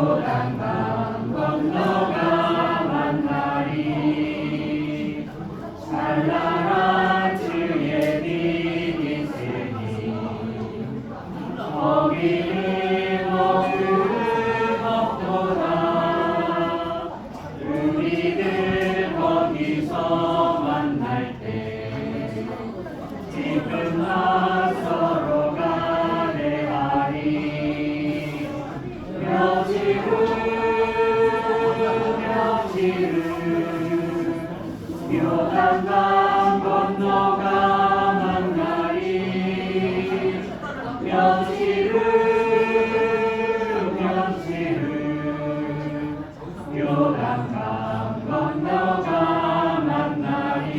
요단강 건너가만 날이 찬란한 주의 빛이 있으니 거기를 모두 걷도다. 우리들 거기서 만날 때 기쁨과 서로가 대하리. 며칠 후 요단강 건너가 만나리. 며칠 후 요단강 건너가 만나리.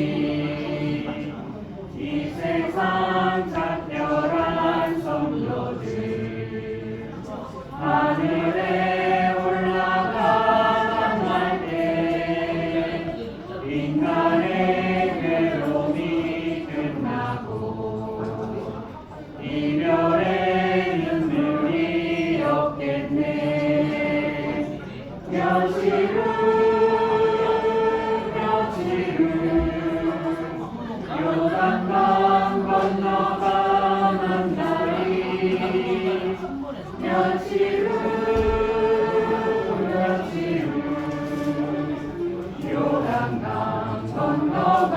이 세상 작별한 성도들 하늘에 올라가 만날 때 인간의 괴로움이 끝나고 이별의 눈물이 없겠네. 며칠 후 요단강 건너가 만나리. 며칠 후 요단강 건너가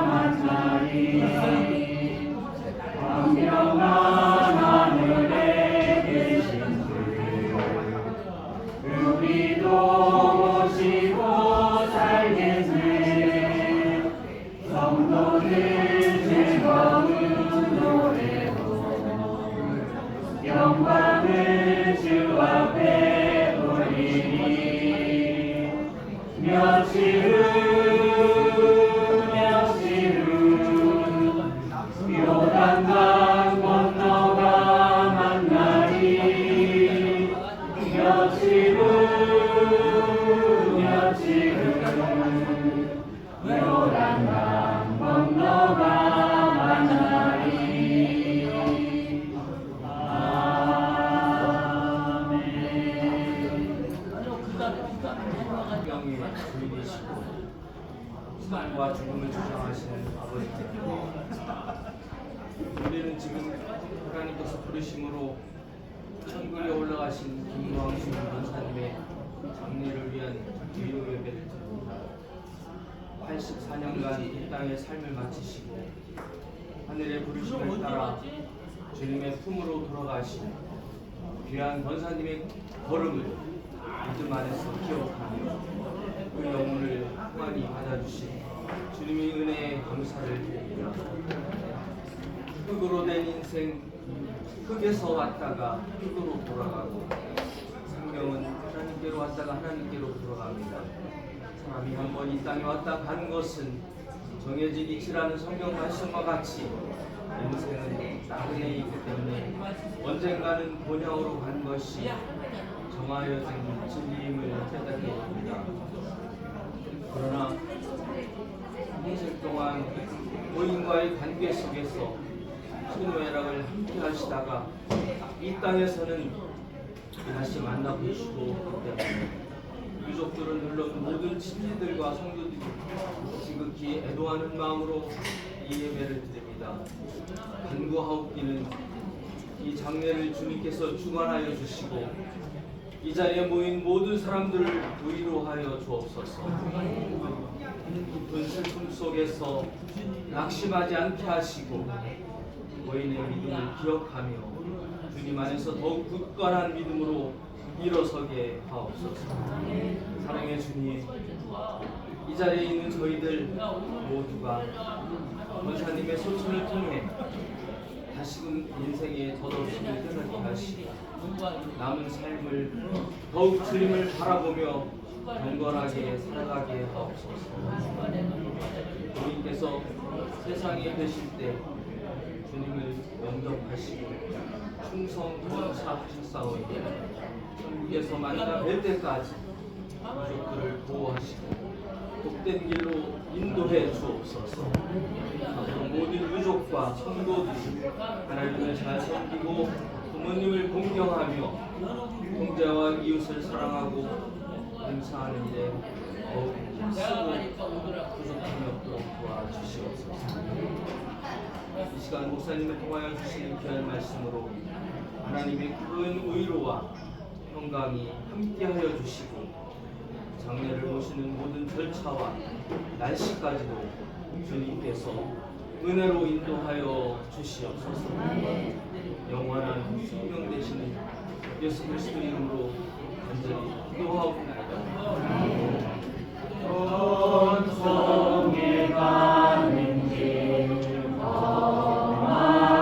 만나리. 광명한 하늘에 계신 주 우리도 모시고 살겠네. 성도들 즐거운 노래로 영광을 주 앞에 돌리니. 며칠 후 요단강 건너가 만나리. 며칠 후 요단강 건너가 만나리. 아멘. 명의 주인이시고 삶과 죽음을 주장하시는 아버지께 우리는 지금 하나님께서 부르심으로 천국에 올라가신 김광수 권사님의 장례를 위한 기도 예배를 드립니다. 84년간 이 땅의 삶을 마치시고 하늘의 부르심을 따라 주님의 품으로 돌아가신 귀한 권사님의 걸음을 믿음 안에서 기억하며 그 영혼을 평안히 받아주신 주님의 은혜에 감사를 드립니다. 흙으로 된 인생, 흙에서 왔다가 흙으로 돌아가고 생명은 하나님께로 왔다가 하나님께로 돌아갑니다. 사람이 한 번 이 땅에 왔다 간 것은 정해진 이치라는 성경 말씀과 같이 인생은 나그네에 있기 때문에 언젠가는 본향으로 간 것이 정하여진 진리임을 깨닫게 됩니다. 그러나 인생 동안 고인과의 관계 속에서 순회락을 함께 하시다가 이 땅에서는 다시 만나보시고 때문에 유족들은 물론 모든 친지들과 성도들이 지극히 애도하는 마음으로 이 예배를 드립니다. 간구하옵기는 이 장례를 주님께서 주관하여 주시고 이 자리에 모인 모든 사람들을 위로하여 주옵소서. 깊은 슬픔 속에서 낙심하지 않게 하시고 고인의 믿음을 기억하며 주님 안에서 더욱 굳건한 믿음으로 일어서게 하옵소서. 사랑의 주님, 이 자리에 있는 저희들 모두가 권사님의 소천을 통해 다시금 인생의 덧없음을 깨닫게 하시고 남은 삶을 더욱 주님을 바라보며 경건하게 살아가게 하옵소서. 주님께서 세상에 계실 때 주님을 영접하시고 충성 권사하셨사오니 천국에서 만나 뵐 때까지 가족들을 보호하시고 복된 길로 인도해 주옵소서. 앞으로 모든 유족과 성도들이 하나님을 잘 섬기고 부모님을 공경하며 형제와 이웃을 사랑하고 봉사하는데 더욱 힘쓰고 부족함이 없도록 도와주시옵소서. 이 시간 목사님을 통하여 주시는 귀한 말씀으로 하나님의 큰 의로와 평강이 함께하여 주시고 장례를 모시는 모든 절차와 날씨까지도 주님께서 은혜로 인도하여 주시옵소서. 영원한 생명 되시는 예수 그리스도 이름으로 간절히 기도하옵나이다. 천성에 가는 길 험하여도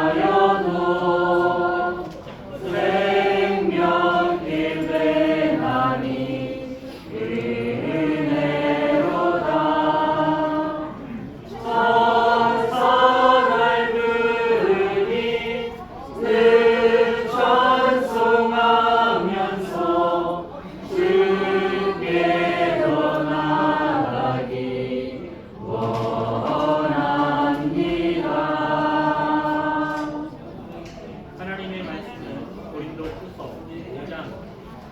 생명길 내나니 은혜로다. 천사를 부르니 늘 찬송하면서 주께로 나가기 원합니다. 하나님의 말씀은 고린도후서 5장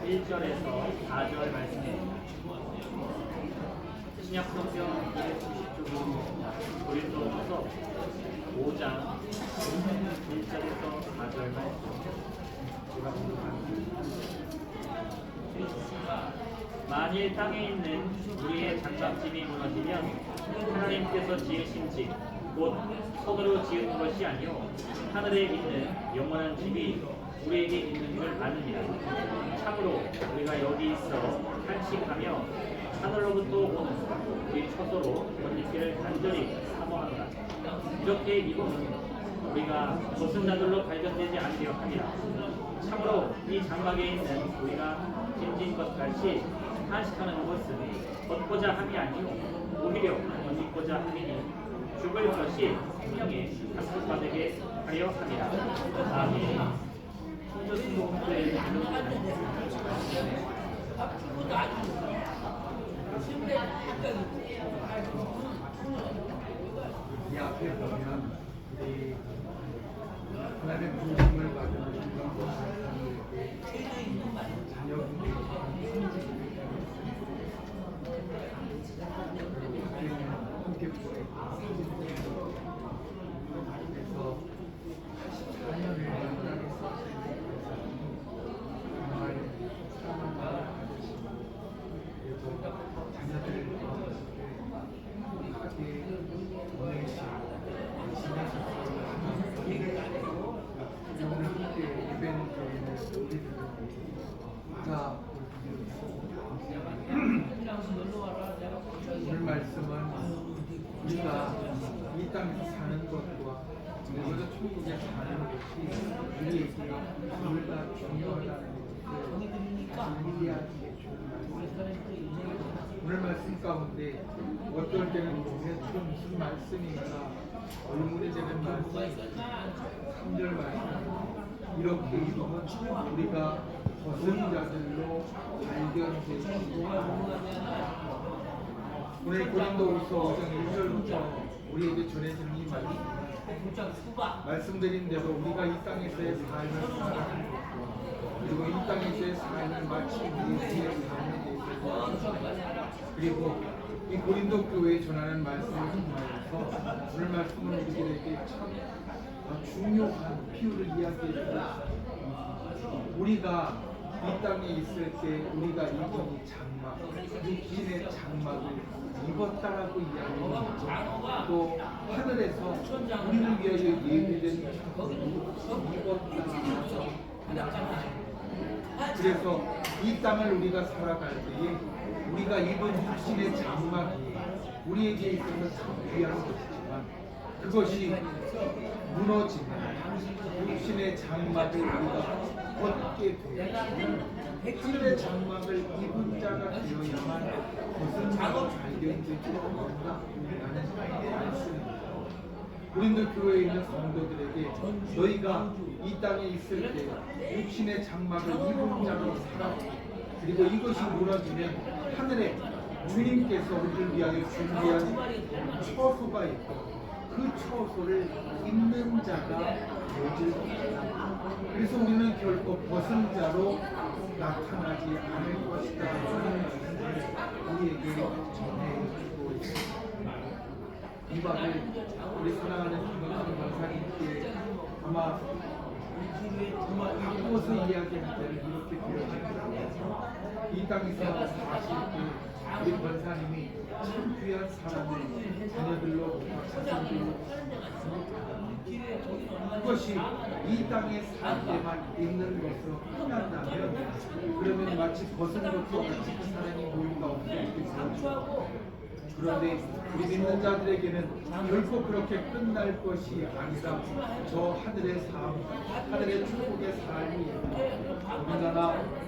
1절에서 4절 말씀입니다. 신약 성경 290쪽으로 고린도후서 5장 1절에서 4절 말씀 제가 공부합니다. 만일 땅에 있는 우리의 장막집이 무너지면 하나님께서 지으신 집 곧 손으로 지은 것이 아니요 하늘에 있는 영원한 집이 우리에게 있는 줄 아느니라. 참으로 우리가 여기 있어 탄식하며 하늘로부터 오는 우리 처소로 번지기를 간절히 사모하노라. 이렇게 이곳은 우리가 벗은 자들로 발견되지 않으려 함이라. 참으로 이 장막에 있는 우리가 짐진 것 같이 탄식하는 것은 벗고자 함이 아니요 오히려 번지고자 함이니 죽을 것이 생명의 학습받게 하려 함이라. 아멘. 성도 성도들의 이 앞에 보면 우리 하나님의 부르심을 받은 자녀분들이 함께 보내고 그래서 84년을 만나겠어 정말 사랑과 그리고 자녀들을 함께 보내시고 오늘 함께 예배는 저희는 우리들은 다 오늘 말씀은 우리가 이 땅에서 사는 것과 그리고 천국에 사는 것이 우리에게 둘다 중요하다는 것을 이해하기에 좋은 말씀입니다. 오늘 말씀 가운데 어떨 때는 보면 무슨 말씀인가 의문이 되는 말씀 3절 말씀 이렇게 읽으면 우리가 벗은 자들로 발견되고 오늘 고린도후서 5장 1절부터 우리에게 전해지는 이 말씀드린 대로 우리가 이 땅에서의 삶을 살아가는 것과 그리고 이 땅에서의 삶을 마치 우리의 삶에 대해서 그리고 이 고린도 교회에 전하는 말씀을 통하여서 오늘 말씀은 우리들에게 참 중요한 비유를 이야기해 주고 우리가 이 땅에 있을 때 우리가 입은 이 장막, 육신의 장막을 입었다라고 이야기합니다. 또 하늘에서 우리를 위하여 예비된 장막을 입었다. 그래서 이 땅을 우리가 살아갈 때에 우리가 입은 육신의 장막이 우리에게 있어서 참 귀한 것이지만 그것이 무너지면 육신의 장막을 우리가 벗게 되면 하늘의 장막을 입은 자가 되어야만 벗은 자가 발견되지 않는다라는 말씀입니다. 고린도 교회에 있는 성도들에게 너희가 이 땅에 있을 때 육신의 장막을 입은 자로 살아 그리고 이것이 무너지면 하늘에 주님께서 우리를 위하여 준비한 처소가 있고 그 처소를 입는 자가 되질 못한다. 그래서 우리는 결코 벗은 자로 나타나지 않을 것이다 하는 말씀을 우리에게 전해주고 있습니다. 이 밥을 우리 사랑하는 김원수 권사님께 아마 바꿔서 이야기할 때는 이렇게 되어집니다. 이 땅에서 사실 때 우리 권사님이 참 귀한 사람을 자녀들로 자손들로 그것이 이 땅에 살 때만 있는 것으로 끝난다면 그러면 마치 벗은 것과 같이 그 사랑이 모인 가운데 있겠죠. 그런데 우리 믿는 자들에게는 결코 그렇게 끝날 것이 아니라 저 하늘의 삶, 하늘의 축복의 삶이 더군다나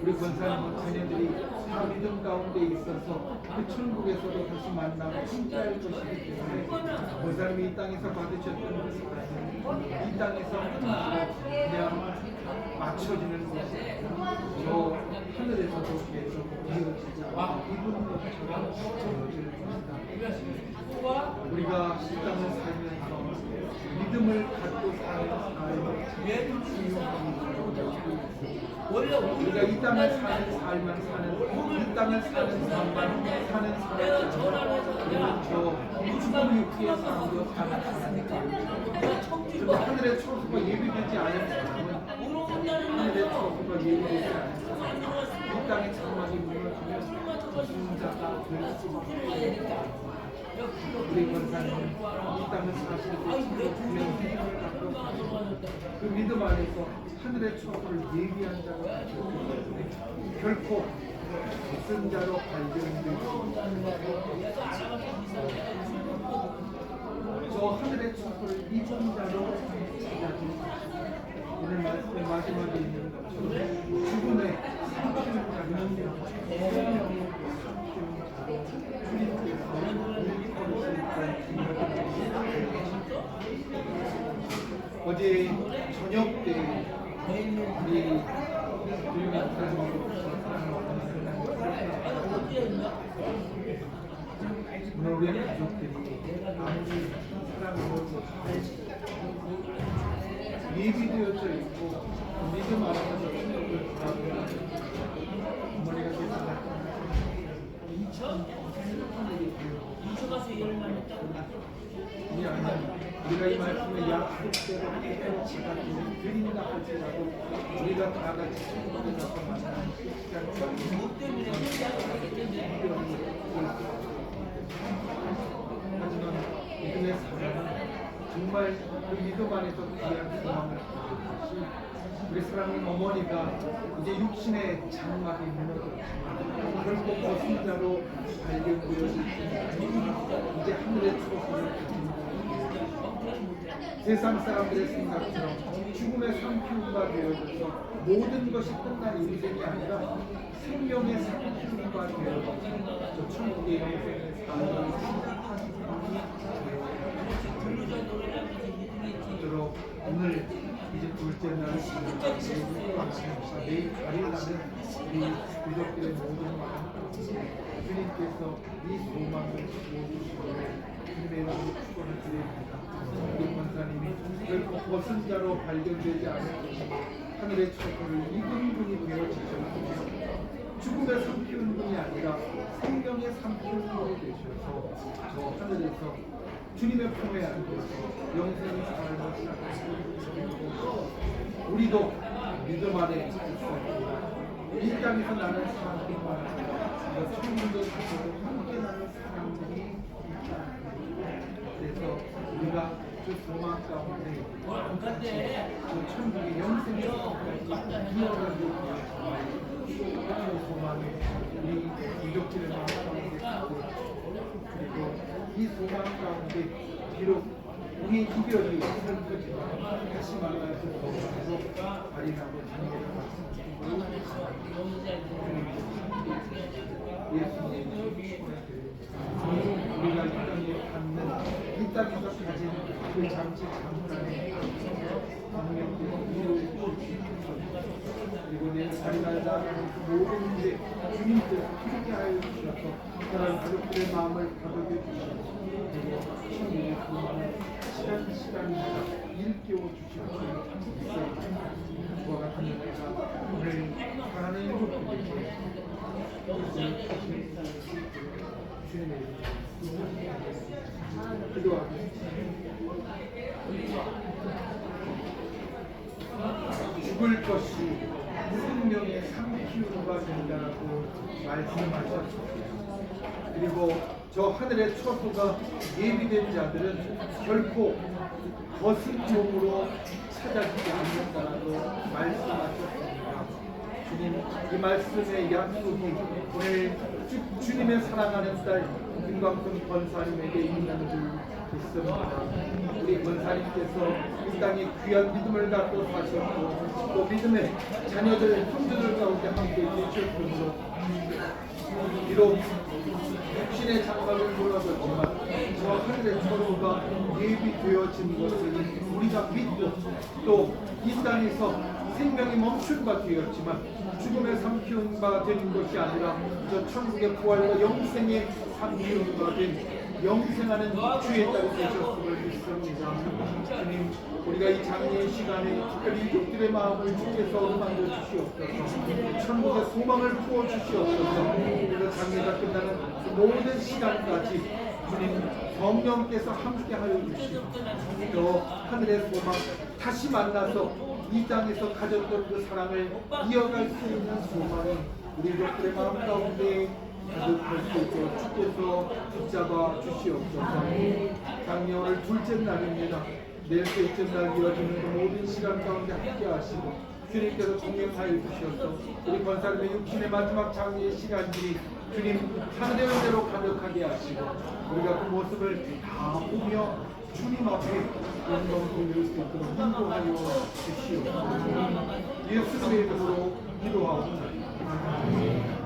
우리 권사님은 자녀들이 다 믿음 가운데 있어서 그 천국에서도 다시 만나고 함께할 것이기 때문에 권사님이 이 땅에서 받으셨던 그 사랑은 이 땅에서 그냥 맞춰지는 것이 저 하늘에서도 계속 이어지지 않고 이분 것처럼 이어질 것이다. 우리가 이 땅을 살면서 믿음을 갖고 사는 삶을 우리가 이 땅을 사는 삶만 사는 이 땅을 사는 삶만 사는 삶은 저 육체의 삶도 사는 삶이니까 그런데 하늘의 초수가 예비되지 않은 사람은 하늘의 초수가 예비되지 않은 사람은 이 땅의 장막이 무너지면 승자가 될 수밖에 없다. 우리 권사님은 이 땅을 사실 때 믿음을 갖고 그 믿음 안에서 하늘의 초소를 예비한 자가 되었기 때문에 결코 승자로 발견되지 저 하늘의 초소를 입은 자로 찾아주시다. 오늘 말씀의 마지막에 있는 것처럼 죽음의 삼키는 자는 어제 저녁 때 우리 우리 가족들이 아무리 사랑으로 예비되어져 있고 믿음 안에서 충격을 받으면 어머니가 계속 이 아니면 우리가 이 말씀을 약속대로 깨끗이 가지고 드린다 할지라도 우리가 다 같이 천국에 가서 만나는 하지만 믿음의 사랑은 정말 그 믿음 안에서 귀한 소망을 가진 것이 우리 사랑하는 어머니가 이제 육신의 장막이 무너졌지만 결국 벗은 자로 발견되어질 때 이제 하늘의 초소를 가진 세상 사람들의 생각처럼 죽음의 상피움과 되어져서 모든 것이 끝난 인생이 아니라 생명의 상피움과 되어져서 저 천국의 영생의 삶을 오늘 이제 둘째 날 내일 가릴 날은 우리 유족들의 모든 마음 주님께서 이 소망을 주어주시고 주님의 축원을 드립니다. 우리 권사님이 결코 벗은 자로 발견되지 않을 것이고 하늘의 초소를 입은 분이 되어지셨으며 죽음의 삼키운 분이 아니라 생명의 삼키운 분이 되셔서 저 하늘에서 주님의 품에 안겨서 영생의 삶을 시작하시고 우리도 믿음 안에 있어요. 이 땅에서 나는 사람뿐만 아니라 천국도 가서도 함께 나는 사람들이 있다. 그래서 우리가 그 소망 가운데 그 천국의 영생의 삶까지 이어가고 그 소망에 우리 유족들의 마음 가운데 있고 그리고 이 소망 가운데 비록 우리 이별이 슬프지만 다시 만날 수 없어서 발인하고 장애를 받습니다. 예수님 우리가 이 땅에 갖는 이 땅에서 가진 그 잠시 잠깐의 방역된 이유를 그리고 내 삶을 살아가는 그 모든 일에 주님께서 함께 하여 주셔서 그런 가족들의 마음을 가볍게 주시고 그리고 주님의 그 마음을 시간마다 일깨워 주시고 그와 같은 은혜가 오늘 하나님의 일족들에게 주님의 기도하겠습니다. 죽을 것이 생명의 삼키우가 된다고 말씀하셨습니다. 그리고 저 하늘의 처소가 예비된 자들은 결코 거센 몸으로 찾아지지 않는다고 말씀하셨습니다. 주님, 이 말씀의 약속이 오늘 주님의 사랑하는 딸 김광순 권사님에게 있는 줄 믿습니다. 우리 권사님께서 이 땅에 귀한 믿음을 갖고 사셨고 또 믿음의 자녀들, 형제들 가운데 함께 계셨으므로 비록 육신의 장막을 몰라졌지만 저 하늘의 처소가 예비되어진 것을 우리가 믿고 또 이 땅에서 생명이 멈춘 바 되었지만 죽음의 삼키운 바 되는 것이 아니라 저 천국의 부활과 영생의 삼키운 바 된 영생하는 주의 딸이 되셨음을 믿습니다. 주님, 우리가 이 장례의 시간에 특별히 이족들의 마음을 주께서 어루만져 주시옵소서. 천국의 소망을 부어 주시옵소서. 그래서 장례가 끝나는 그 모든 시간까지 주님 성령께서 함께하여 주시고 또 하늘의 소망 다시 만나서 이 땅에서 가졌던 그 사랑을 이어갈 수 있는 소망이 우리 이족들의 마음 가운데 가득할 수 있도록 주께서 붙잡아 주시옵소서. 장례 오늘 둘째 날입니다. 내일 셋째 날 이어지는 그 모든 시간 가운데 함께 하시고 주님께서 동행하여 주셔서 우리 권사님의 육신의 마지막 장례의 시간들이 주님 하늘의 은혜로 가득하게 하시고 우리가 그 모습을 다 보며 주님 앞에 영광 돌릴 수 있도록 인도하여 주시옵소서. 예수님의 이름으로 기도하옵나이다.